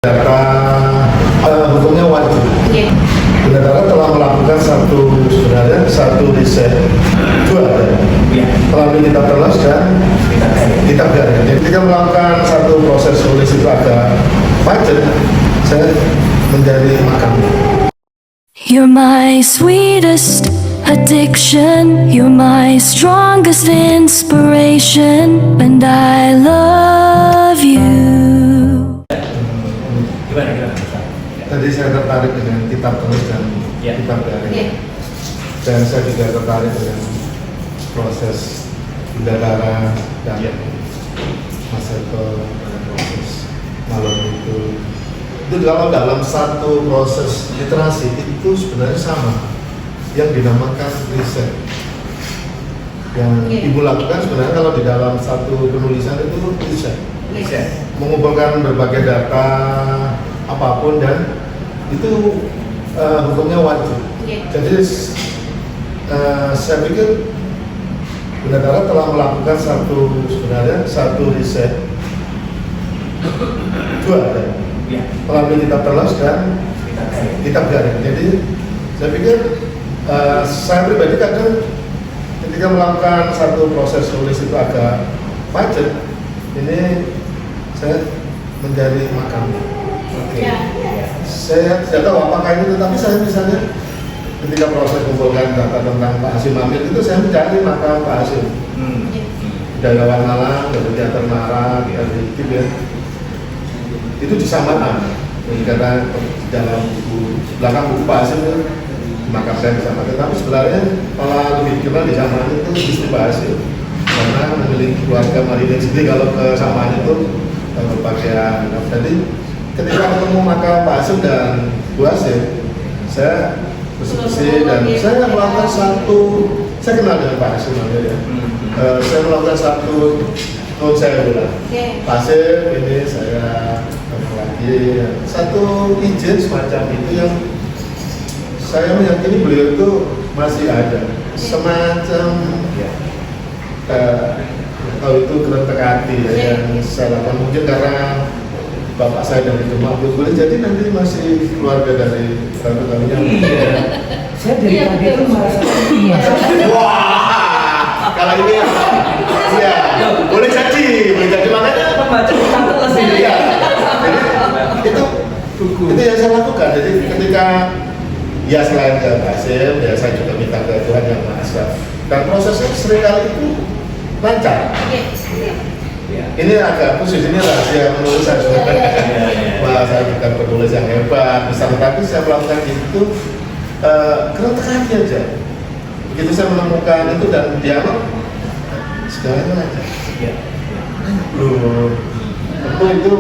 Data hukumnya wajib. Negara telah melakukan sebenarnya satu riset, dua melalui kitab telas dan kitab garing. Jadi kita melakukan satu proses tulis itu agak macet, saya menjadi makam. You're my sweetest addiction, you're my strongest inspiration, and I love you. Gimana? Tadi saya tertarik dengan kitab tulis dan kitab garing. Dan saya juga tertarik dengan proses bidadara dan Mas Eko dan proses malam itu. Itu kalau dalam satu proses literasi itu sebenarnya sama yang dinamakan riset. Yang ibu lakukan sebenarnya kalau di dalam satu penulisan itu riset. Mengumpulkan berbagai data apapun dan itu hukumnya wajib. Jadi saya pikir negara telah melakukan sebenarnya satu riset dua melalui kitab telas dan kitab garing. Jadi saya pikir saya pribadi kadang ketika melakukan satu proses tulis itu agak macet, ini saya menjadi makam. Saya tidak tahu apakah ini, tetapi saya misalnya ketika proses mengumpulkan data tentang Pak Hasyim Amir itu saya mencari makam Pak Hasyim. Budayawan Malang, dari teater Nara, dari itu ya. Itu disamakan. Karena dalam belakang buku Pak Hasyim itu dimakamkan bersama. Tapi sebenarnya kalau lebih dikenal di zaman itu istri Pak Hasyim. Karena memiliki keluarga Marinir sendiri kalau kesamaan itu berpakaian. Jadi ketika ketemu makam Pak Hasyim dan Bu Hasyim, saya bersih dan saya melakukan saya kenal dengan Pak Hasyim ya. Saya melakukan saya bilang, Pak Hasyim ini saya lagi satu izin semacam itu yang saya meyakini beliau itu masih ada semacam kalau itu geretak hati yang saya lakukan mungkin karena bapak saya dari Demak boleh jadi nanti masih keluarga dari tamu-tamunya. Saya dari tadi itu merasa wah kalau ini ya boleh jadi makanya membaca kitab telas ini. Iya. Jadi itu yang saya lakukan. Jadi ketika ya selain ke Hasyim, ya saya juga minta ke Tuhan yang Maha Esa. Dan prosesnya seringkali itu lancar. Ini agak khusus, ini rahasia penulis saya sebenarnya. Wah, saya bukan penulis yang hebat, bisa tetapi saya melakukan itu kereta aja. Begitu saya menemukan itu dan dialog, segalanya lancar. Tentu itu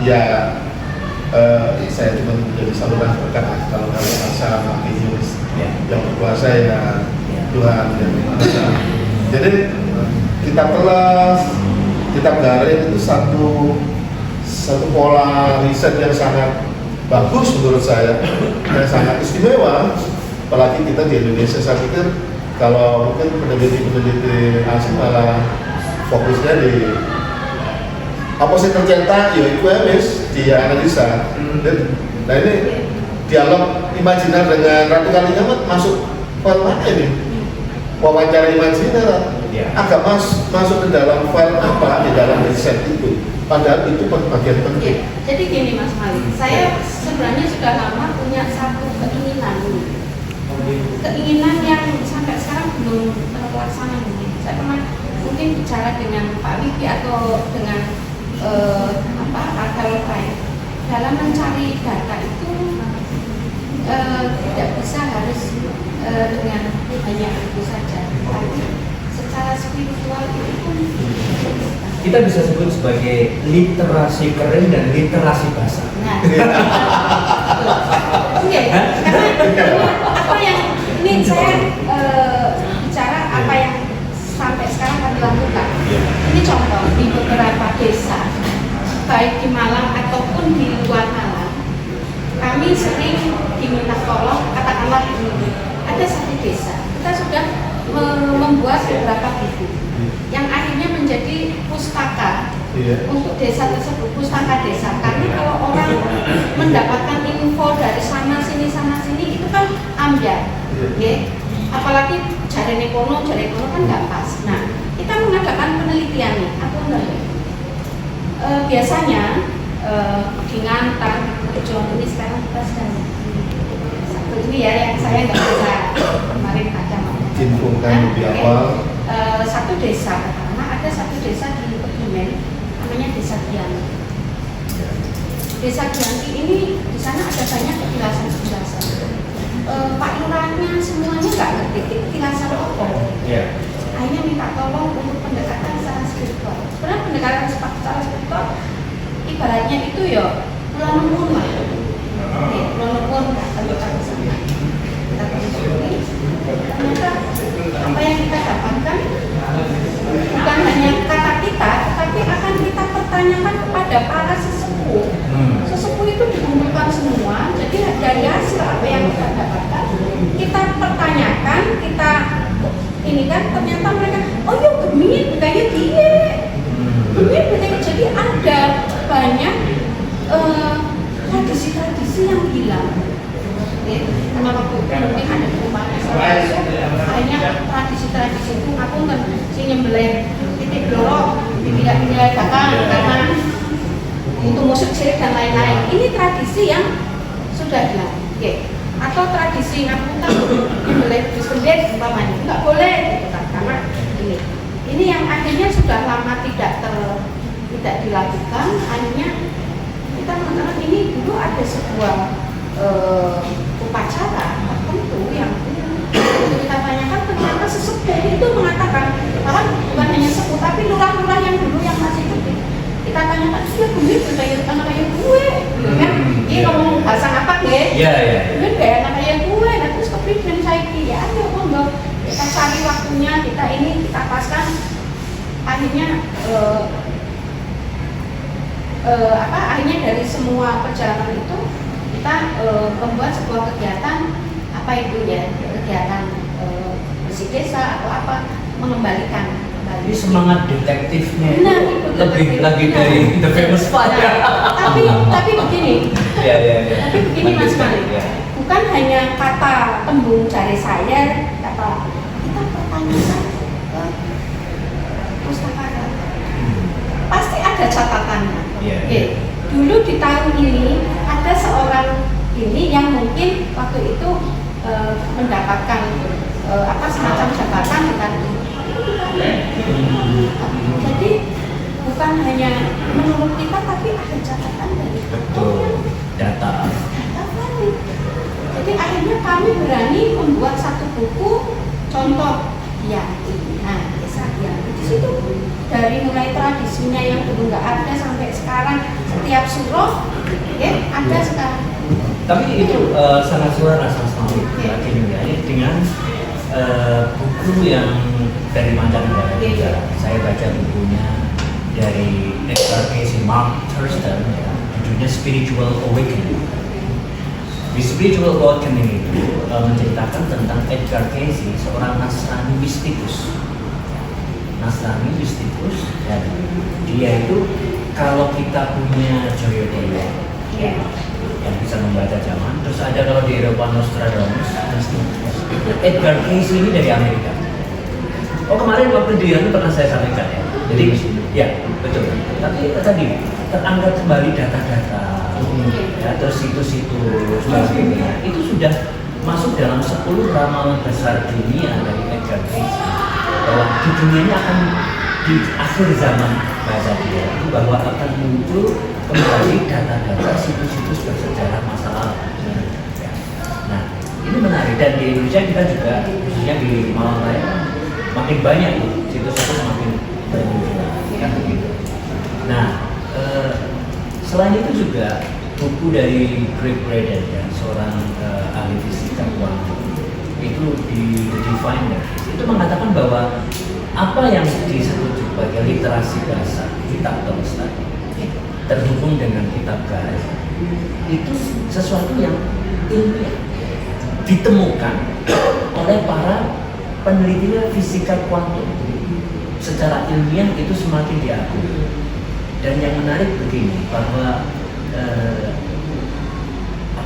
ya saya cuma menjadi saluran berkat kalau masa Makius yang berkuasa ya Tuhan yang Maha Esa. Jadi kitab telas, kitab garing itu satu pola riset yang sangat bagus menurut saya, yang sangat istimewa. Apalagi kita di Indonesia, saya pikir kalau mungkin peneliti asing malah fokusnya di apa sih tercetak, ya itu dia analisa. Nah ini dialog imajiner dengan Ratu Kalinyamat masuk file mana ini? Wawancara imajiner agak masuk ke dalam file apa di dalam riset itu, padahal itu bagian penting. Jadi gini Mas Malik, saya sebenarnya sudah lama punya satu keinginan yang sampai sekarang belum terlaksana. Saya pernah mungkin bicara dengan Pak Wiki atau dengan akal lain dalam mencari data itu tidak bisa harus dengan hanya itu saja, tapi secara spiritual itu pun kita bisa sebut sebagai literasi kering dan literasi basah. nah, karena apa yang ini saya bicara apa yang sampai sekarang kami lakukan. Ini contoh di beberapa desa, baik di Malang ataupun di luar Malang, kami sering diminta tolong, katakanlah ini ada satu desa, kita sudah membuat beberapa buku yang akhirnya menjadi pustaka Iya. untuk desa tersebut, pustaka desa. Karena kalau orang mendapatkan info dari sana sini itu kan ambiar, Iya. apalagi jarene kono kan nggak pas. Nah, kita mengadakan penelitian nih, aku enggak. Biasanya di Ngantar, Rejon ini sekarang kita sedang satu ini ya yang saya nggak bisa kemarin baca. Infokan lebih awal. Satu desa, karena ada satu desa di Kebumen, namanya Desa Gianti. Desa Gianti ini di sana ada banyak petilasan. Pak Lurahnya semuanya nggak ngerti petilasan apa. Akhirnya minta tolong untuk pendekatan secara spiritual. Sebenarnya pendekatan secara spiritual ibaratnya itu ya melamun lah. Melamun datang ke sana. Kita telusuri, ternyata apa yang kita dapatkan bukan hanya kata kita, tapi akan kita pertanyakan kepada para sesepuh. Sesepuh itu dikumpulkan semua, jadi dari hasil apa yang kita dapatkan, kita pertanyakan, kita ini kan ternyata mereka, oh yuk gemit, kayak dia, gemit, jadi ada banyak tradisi-tradisi yang hilang. Karena waktu itu mungkin ada perubahan akhirnya tradisi-tradisi itu aku kan si nyembelih titik dorong tidak diadakan karena untuk musik sirik dan lain-lain. Ini tradisi yang sudah hilang. Atau tradisi ngapunten nyembelih disembelih umpamanya nggak boleh gitu kan, karena ini yang akhirnya sudah lama tidak dilakukan. Akhirnya kita mengatakan ini dulu ada sebuah upacara tertentu yang kita tanyakan, ternyata sesepuh itu mengatakan, bahkan bukan hanya sepuh tapi lurah-lurah yang dulu yang masih hidup, kita tanyakan, iya gue kayak anak kayak gue, kan? Ini ngomong bahasa apa gue? Gue kayak anak kayak gue, nah terus kepriben saya ya, ayo monggo kita cari waktunya, kita paskan, akhirnya akhirnya dari semua perjalanan itu kita membuat sebuah kegiatan apa itu ya, kegiatan bersih desa atau apa, mengembalikan kembali. Ini semangat detektifnya Nah, itu lebih lagi dari The Famous Five. Tapi begini, tapi begini Mas Malik, bukan hanya kata tembung dari saya, kata kita pertanyakan ke pustaka data. Pasti ada catatannya. Dulu di tahun ini ada seorang ini yang mungkin waktu itu mendapatkan semacam jabatan dengan jadi bukan hanya menurut kita tapi ada catatan dari data. Jadi akhirnya kami berani membuat satu buku contoh desa di situ dari mulai tradisinya yang dulu nggak ada sampai sekarang setiap surau ada sekarang. Tapi itu sangat selaras sama ini dengan buku yang dari mancanegara juga. Saya baca bukunya dari Edgar Cayce, Mark Thurston, judulnya Spiritual Awakening. Di Spiritual Awakening itu menceritakan tentang Edgar Cayce, seorang Nasrani mistikus. Dan dia itu kalau kita punya Joyodeya yang bisa membaca zaman, terus ada kalau di Eropa Nostradamus, Edgar Cayce ini dari Amerika. Kemarin waktu dia itu pernah saya sampaikan ya. Jadi ya betul. Tapi tadi terangkat kembali data-data, ya, terus situs-situs sebagainya itu sudah masuk dalam 10 ramalan besar dunia dari Edgar Cayce. Bahwa di dunia ini akan di akhir zaman bahasa dia itu bahwa akan muncul kembali data-data situs-situs bersejarah masa lalu. Nah ini menarik, dan di Indonesia kita juga khususnya di Malang Raya makin banyak situs-situs makin bermunculan kan begitu. Nah selain itu juga buku dari Greg Braden ya, seorang ahli fisika kuantum, itu di The Diviner itu mengatakan bahwa apa yang disebut sebagai literasi bahasa, kitab tulis terhubung dengan kitab gaib itu sesuatu yang ilmiah ditemukan oleh para peneliti fisika kuantum. Secara ilmiah itu semakin diakui. Dan yang menarik begini bahwa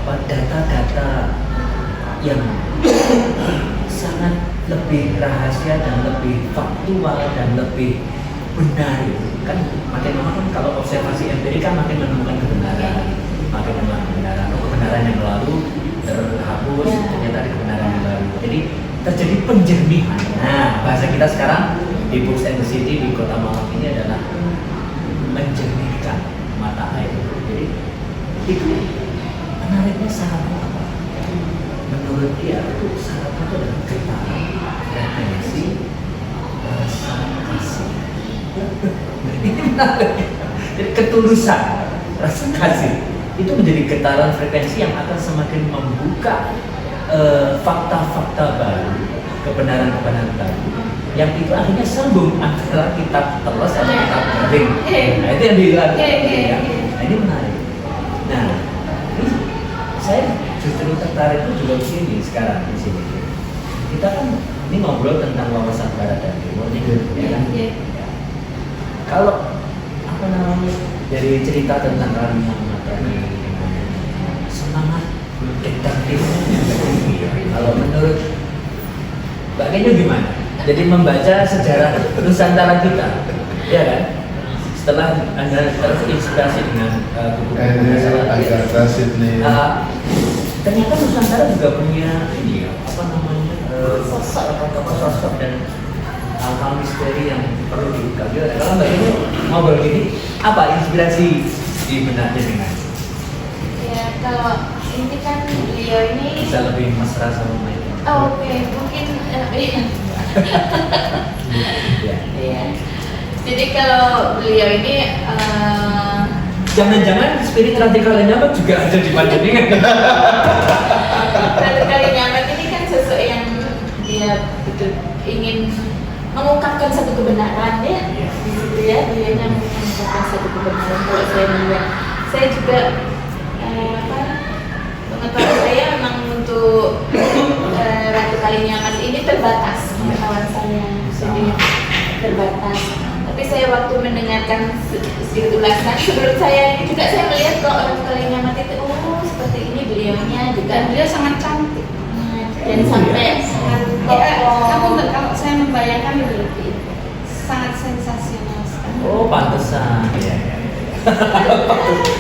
data-data yang sangat lebih rahasia dan lebih faktual dan lebih benar itu kan makin lama kan kalau observasi empirik kan makin menemukan kebenaran, makin menemukan kebenaran, kebenaran yang lalu terhapus, ternyata ada kebenaran yang baru. Jadi terjadi penjernihan. Nah, bahasa kita sekarang di Books and the City di Kota Malang ini adalah menjernihkan mata air. Jadi itu menariknya syaratnya apa? Menurut dia itu syaratnya itu adalah getaran, frekuensi, rasa kasih. Ini menarik. Jadi ketulusan, rasa kasih itu menjadi getaran frekuensi yang akan semakin membuka fakta-fakta baru, kebenaran-kebenaran baru, yang itu akhirnya sambung antara kitab teles atau kitab kering. Nah itu yang dilakukan. Ya. Nah ini menarik. Nah ini saya justru tertarik itu juga begini sekarang di sini. Kita kan ini ngobrol tentang wawasan barat dan timur nih, ya kan? Ya. Kalau apa namanya dari cerita tentang Rani Ahmad tadi, semangat detektifnya kalau menurut Mbak Kenyo gimana? Jadi membaca sejarah Nusantara kita, ya kan? Setelah Anda terinspirasi dengan buku-buku masalah Agatha Sydney. Ternyata Nusantara juga punya ini apa namanya sosok dan hal-hal misteri yang perlu dikaji. Kalau Mbak Kenyo ngobrol gini, apa inspirasi di benaknya dengan? Ya kalau ini kan beliau ini Bisa lebih mesra sama Mike. oh, oke, mungkin Ya. Jadi kalau beliau ini Jangan-jangan spirit radikalnya apa juga ada di Panjenengan. Radikalnya ini kan sesuatu yang dia betul ingin mengungkapkan satu kebenaran ya, gitu ya, dia yang mengungkapkan satu kebenaran. Kalau saya melihat, saya juga pengetahuan saya memang untuk Ratu Kalinyamat ini terbatas, pengetahuan saya jadi terbatas. Tapi saya waktu mendengarkan sedikit ulasan, menurut saya juga saya melihat kok Ratu Kalinyamat itu seperti ini beliaunya juga. Dan beliau sangat cantik. Dan sampai sangat kalau saya membayangkan begitu sangat sensasional sekali. Oh, pantesan. Iya.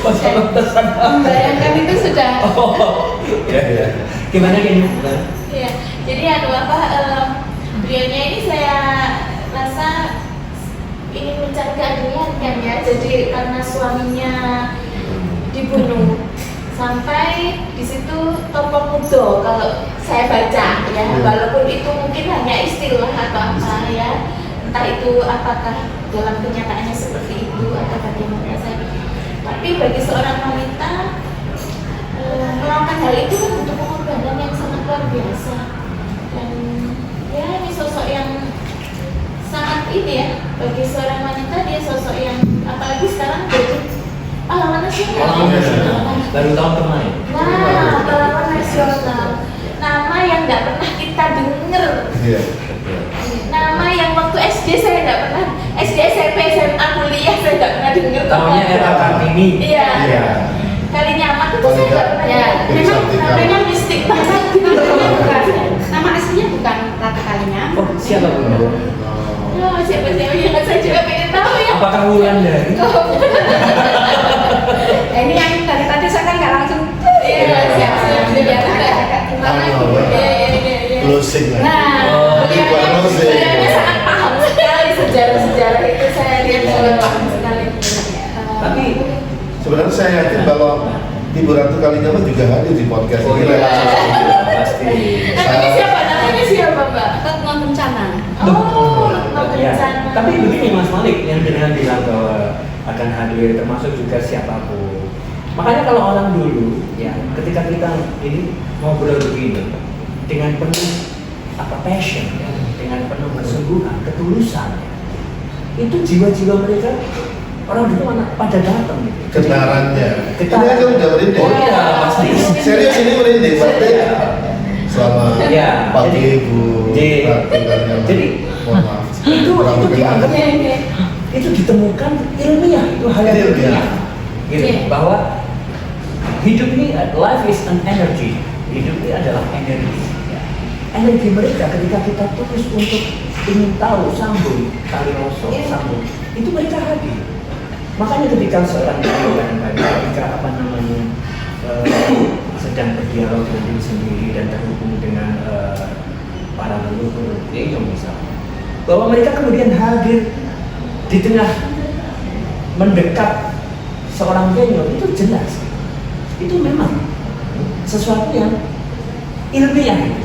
Pantesan. Membayangkan itu sudah. Oh, ya. Gimana ini? Iya. Jadi beliaunya ini saya rasa ingin mencari keadilan kan ya. Jadi karena suaminya dibunuh. Sampai di situ Topo Mudo kalau saya baca ya, walaupun itu mungkin hanya istilah atau apa ya, entah itu apakah dalam kenyataannya seperti itu atau bagaimana saya. Tapi bagi seorang wanita melakukan hal itu kan butuh pengorbanan yang sangat luar biasa. Dan ya ini sosok yang sangat ini ya, bagi seorang wanita dia sosok yang apalagi sekarang jadi pahlawan nasional. Baru tahun kemarin. Nah, pahlawan nasional. Nama yang nggak pernah kita dengar. Iya. Nama yang waktu SD saya nggak pernah, SD, SMP, SMA, kuliah saya nggak pernah dengar. Namanya era Kartini. Iya. Iya. Kalinyamat itu saya nggak pernah. Ya, memang mistik banget. Namanya bukan, nama aslinya bukan Ratu Kalinyamat. Oh, siapa Bu? Oh, siapa yang saya juga pengen tahu ya. Apakah Wulandari? Ini yang tadi saya kan nggak langsung. Iya, siap. Agak gimana gitu. Iya. Closing lah. Nah, beliaunya sangat paham sekali sejarah-sejarah itu, saya lihat sangat paham sekali. Tapi Sebenarnya saya yakin kalau Ibu Ratu Kalinyamat juga hadir di podcast oh ini. iya, pasti. Namanya siapa? Namanya siapa, Mbak? Retno Kencana. Oh, Ya. Kencana. Tapi begini Mas Malik yang dengan bilang bahwa akan hadir termasuk juga siapapun. Makanya kalau orang dulu ya ketika kita ini ngobrol begini dengan penuh passion ya, dengan penuh kesungguhan, ketulusan ya, itu jiwa-jiwa mereka orang dulu mana pada datang gitu. Kenarannya. Getaran. Ini kan udah merinding. Oh iya, pasti. Serius ini merinding, berarti selamat Iya. pagi Jadi- Bu Jadi- Ratu Kalinyamat. jadi- Mohon maaf. itu Kurang dianggap berkenan. itu ditemukan ilmiah, itu hal yang ilmiah. Gitu. Iya. Bahwa hidup ini, life is an energy. Hidup ini adalah energi. Ya. Energi mereka ketika kita tulus untuk ingin tahu, sambung, tali rosok, Iya. sambung, itu mereka hadir. Makanya ketika seorang ketika apa namanya sedang berdialog dengan diri sendiri dan terhubung dengan para leluhur Deyo misalnya, bahwa mereka kemudian hadir di tengah mendekat seorang Deyo, itu jelas, itu memang sesuatu yang ilmiah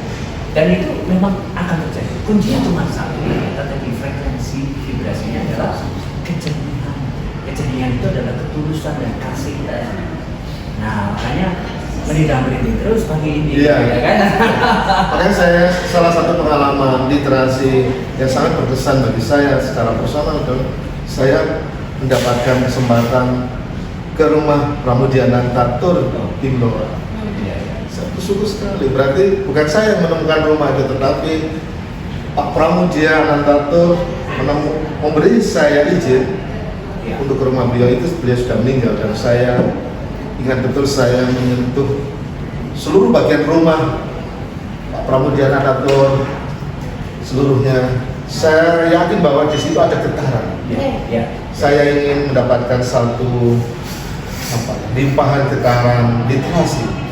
dan itu memang akan terjadi. Kuncinya cuma satu, tetapi frekuensi vibrasinya adalah kejernihan. Kejernihan itu adalah ketulusan dan kasih kita. Nah, makanya merinding terus pagi ini, Iya. ya kan? Makanya saya salah satu pengalaman literasi yang sangat berkesan bagi saya secara personal adalah saya mendapatkan kesempatan ke rumah Pramudiana Tatur di Blora. Saya bersyukur sekali. Berarti bukan saya yang menemukan rumah itu, tetapi Pak Pramudiana Tatur memberi saya izin untuk ke rumah beliau. Itu beliau sudah meninggal dan saya ingat betul saya menyentuh seluruh bagian rumah Pak Pramudiana Tatur seluruhnya. Saya yakin bahwa di situ ada getaran. Ya. Saya ingin mendapatkan satu limpahan getaran literasi.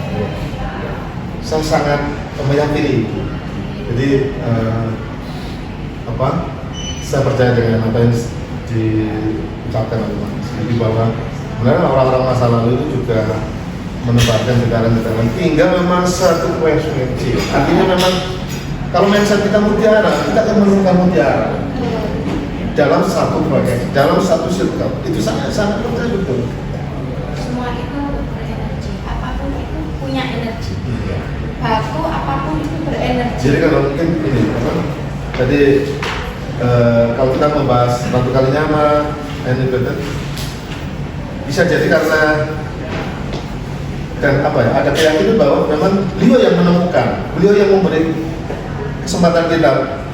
Saya sangat meyakini itu. Jadi saya percaya dengan apa yang diucapkan oleh Mas. Jadi bahwa sebenarnya orang-orang masa lalu itu juga menempatkan getaran-getaran. Tinggal memang satu frekuensi. Artinya memang kalau mindset kita mutiara, kita akan menemukan mutiara dalam satu proyek, dalam satu circle. Itu sangat percaya betul. Semua itu berenergi, apapun itu punya energi. Baku apapun itu berenergi. Jadi kalau mungkin ini tadi kalau kita membahas satu kali nyama, independen, bisa jadi karena dan ada keyakinan bahwa memang beliau yang menemukan, beliau yang memberi kesempatan kita,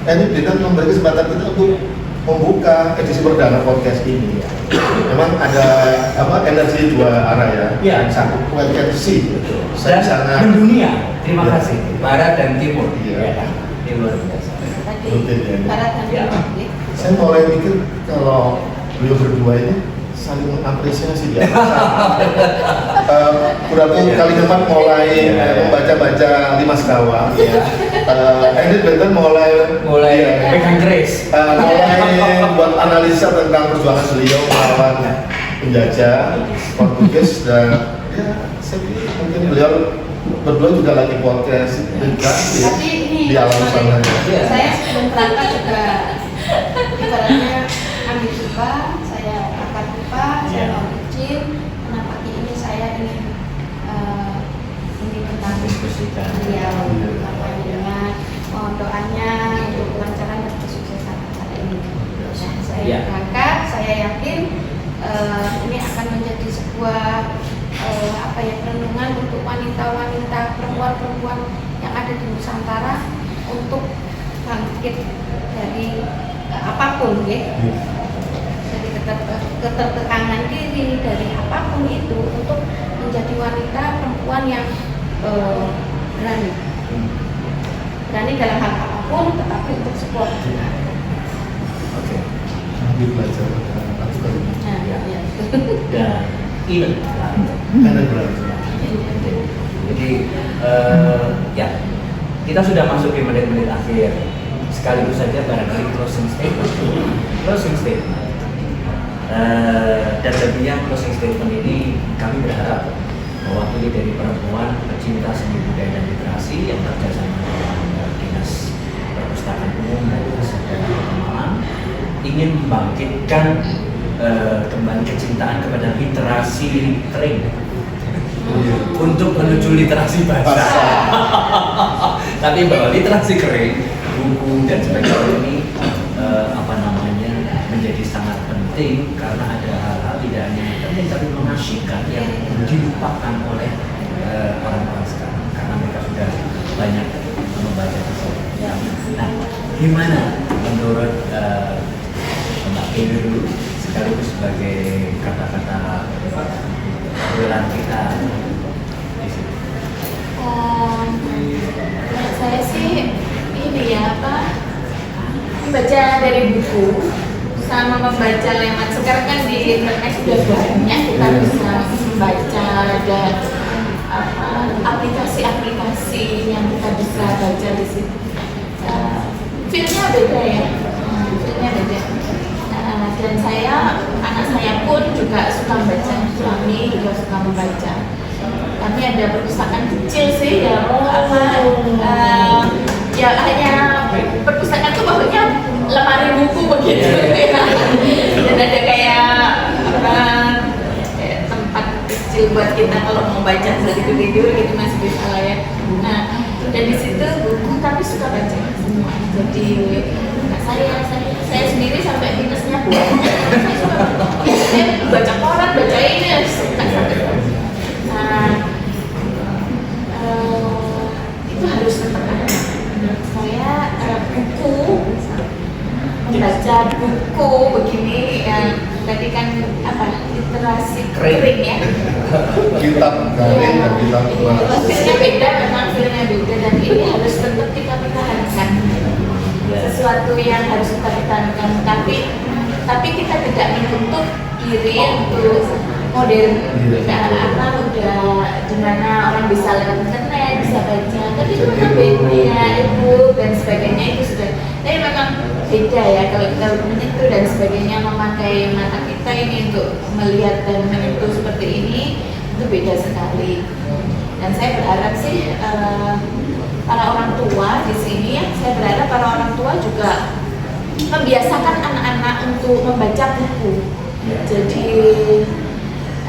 independen memberi kesempatan kita untuk membuka edisi perdana podcast ini. Memang ada energi dua arah ya. Iya. Satu frekuensi. Dan mendunia. Terima Ya. kasih. Barat dan timur. Iya. Ya kan? Ini luar biasa. Tadi Rutin ya. barat dan Ya. timur. Saya mulai mikir kalau beliau berdua ini saling mengapresiasi dia. Berapa kali keempat mulai membaca-baca Lima Sekawan. Independen mulai pegang keris. mulai buat analisa tentang perjuangan beliau melawan penjajah Portugis dan ya saya pikir mungkin beliau berdua juga lagi podcast Tapi ini di alam sana. Iya. saya sebelum berangkat juga ibaratnya ambil pipa, saya angkat pipa, saya Iya. mau izin. Karena pagi ini saya ingin tentang Diskusikan. beliau apa dengan mohon doanya untuk kelancaran dan kesuksesan acara ini. Nah, saya Iya. berangkat, saya yakin ini akan menjadi sebuah renungan untuk wanita-wanita, perempuan-perempuan yang ada di Nusantara untuk bangkit dari apapun ya. Dari ketertekangan diri, dari apapun itu untuk menjadi wanita perempuan yang berani dalam hal apapun, tetapi untuk sebuah kebenaran. Oke. Sambil belajar satu kali. Nah, ya. Dan ini. Karena belajar. Jadi ya kita sudah masuk di menit-menit akhir. Sekaligus saja barangkali closing statement. Dan tentunya closing statement ini kami berharap mewakili dari perempuan pecinta seni budaya dan literasi yang kerjasama dengan Dinas Perpustakaan Umum dan Kesehatan Kota Malang ingin membangkitkan kembali kecintaan kepada literasi kering untuk menuju literasi bahasa. Tapi bahwa literasi kering, buku dan sebagainya ini menjadi sangat penting karena ada hal-hal tidak hanya yang penting tapi mengasyikkan yang dilupakan oleh orang-orang sekarang karena mereka sudah banyak membaca tersebut. Nah, gimana menurut Mbak Kemi dulu membaca dari buku sama membaca lewat, sekarang kan di internet sudah banyak kita bisa membaca, ada aplikasi-aplikasi yang kita bisa baca di situ. Filmnya beda ya, filmnya beda. Dan anak saya pun juga suka membaca, suami juga suka membaca. Kami ada perpustakaan kecil sih, ya ya hanya perpustakaan itu maksudnya lemari buku begitu ya. Dan ada kayak tempat kecil buat kita kalau mau baca sambil tidur gitu masih bisa lah ya. Nah, dan di situ buku kami suka baca semua. Jadi saya sendiri sampai minusnya buku. Saya baca koran, baca ini suka sampai. Nah, itu harus tetap ada. Menurut saya buku, membaca buku begini yang tadi kan literasi kering ya. Kitab garing dan kitab tua. Filmnya beda, memang filmnya beda, dan ini harus tetap kita pertahankan. Sesuatu yang harus kita pertahankan, tapi kita tidak menutup diri untuk modern. Udah dimana orang bisa lewat internet, bisa baca, tapi itu memang beda, e-book dan sebagainya itu sudah. Tapi memang beda ya kalau kita menyentuh dan sebagainya, memakai mata kita ini untuk melihat dan menyentuh seperti ini, itu beda sekali. Dan saya berharap sih para orang tua di sini ya, saya berharap para orang tua juga membiasakan anak-anak untuk membaca buku. Jadi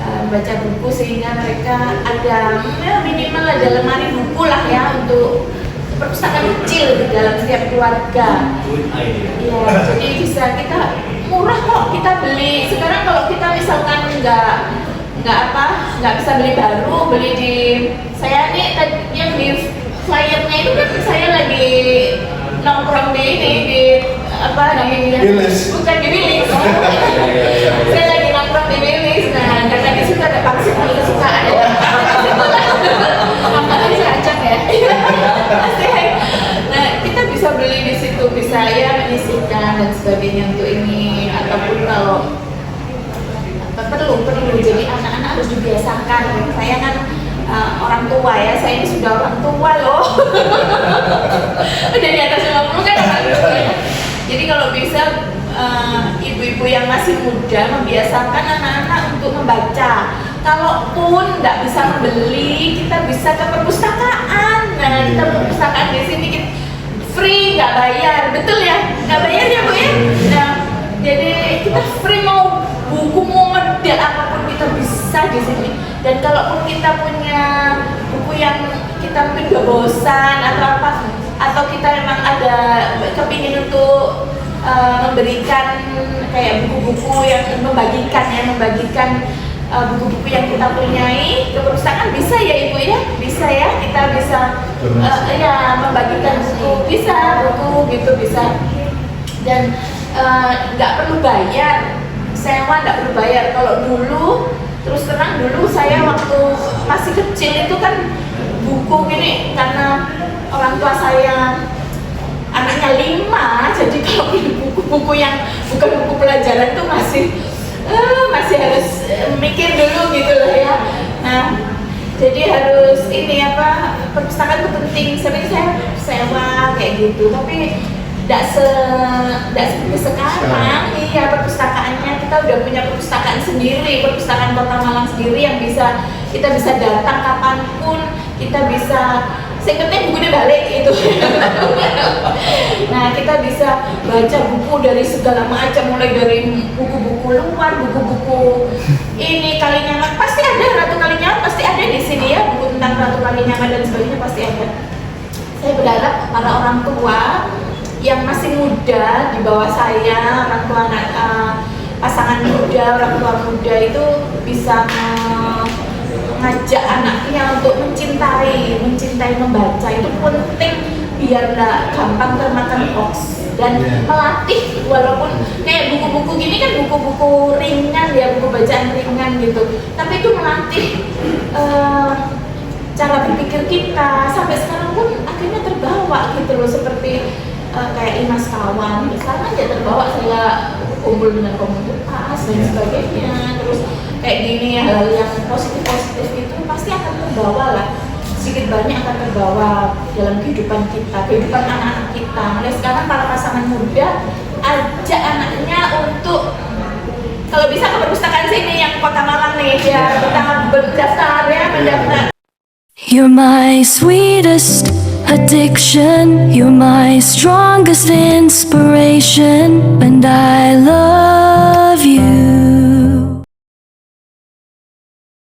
baca buku sehingga mereka ada minimal ada lemari buku lah ya, untuk perpustakaan kecil di dalam setiap keluarga. Ya, jadi bisa kita murah kok kita beli. Sekarang kalau kita misalkan nggak bisa beli baru, beli di saya nih yang di flyernya itu kan saya lagi nongkrong di ini di bukan di Wilis. Saya lagi nongkrong di Wilis. Nah, karena di situ ada vaksin kesukaan ya. Makanya saya ajak ya. Nah, kita bisa beli di situ, bisa ya menyisihkan dan sebagainya untuk ini, ataupun kalau perlu. Jadi anak-anak harus dibiasakan. Saya kan orang tua ya, saya ini sudah orang tua loh. Udah di atas 50 kan orang tua ya. Jadi kalau bisa ibu-ibu yang masih muda membiasakan anak-anak untuk membaca. Kalaupun nggak bisa membeli, kita bisa ke perpustakaan. Nah, kita perpustakaan di sini free, nggak bayar, betul ya? Nggak bayar ya Bu ya? Nah, jadi kita free, mau buku mau medal apapun kita bisa di sini. Dan kalaupun kita punya buku yang kita mungkin udah bosan atau apa, atau kita memang ada kepingin untuk memberikan kayak buku-buku yang membagikan buku-buku yang kita punyai ke perpustakaan, bisa ya Ibu ya, bisa ya, kita bisa ya membagikan buku, buku gitu bisa. Dan nggak perlu bayar, sewa nggak perlu bayar. Kalau dulu, terus terang dulu saya waktu masih kecil itu kan buku ini, karena orang tua saya anaknya 5, jadi kalau buku-buku yang bukan buku pelajaran itu masih harus mikir dulu gitu lah ya. Nah, jadi harus perpustakaan itu penting. Sebenarnya saya sewa kayak gitu, tapi tidak seperti sekarang. Iya, perpustakaannya kita udah punya perpustakaan sendiri, perpustakaan Kota Malang sendiri yang kita bisa datang kapanpun, kita bisa. Yang penting bukunya balik gitu. Nah, kita bisa baca buku dari segala macam, mulai dari buku-buku luar, buku-buku ini Kalinyamat pasti ada, Ratu Kalinyamat pasti ada di sini ya, buku tentang Ratu Kalinyamat dan sebagainya pasti ada. Saya berharap para orang tua yang masih muda di bawah saya, orang tua pasangan muda, orang tua muda itu bisa ngajak anaknya untuk mencintai membaca. Itu penting biar nggak gampang termakan hoax, dan melatih, walaupun kayak buku-buku gini kan buku-buku ringan ya, buku bacaan ringan gitu, tapi itu melatih cara berpikir kita. Sampai sekarang pun akhirnya terbawa gitu loh, seperti kayak Imas kawan, misalnya dia terbawa saya kumpul dengan komunitas dan sebagainya, terus kayak gini hal yang positif itu pasti akan terbawa lah, sedikit banyak akan terbawa dalam kehidupan kita, kehidupan anak-anak kita. Mulai sekarang para pasangan muda ajak anaknya untuk kalau bisa ke perpustakaan sini yang Kota Malang nih ya, kita berdaftar ya, mendaftar. You're my sweetest addiction, you're my strongest inspiration, and I love you.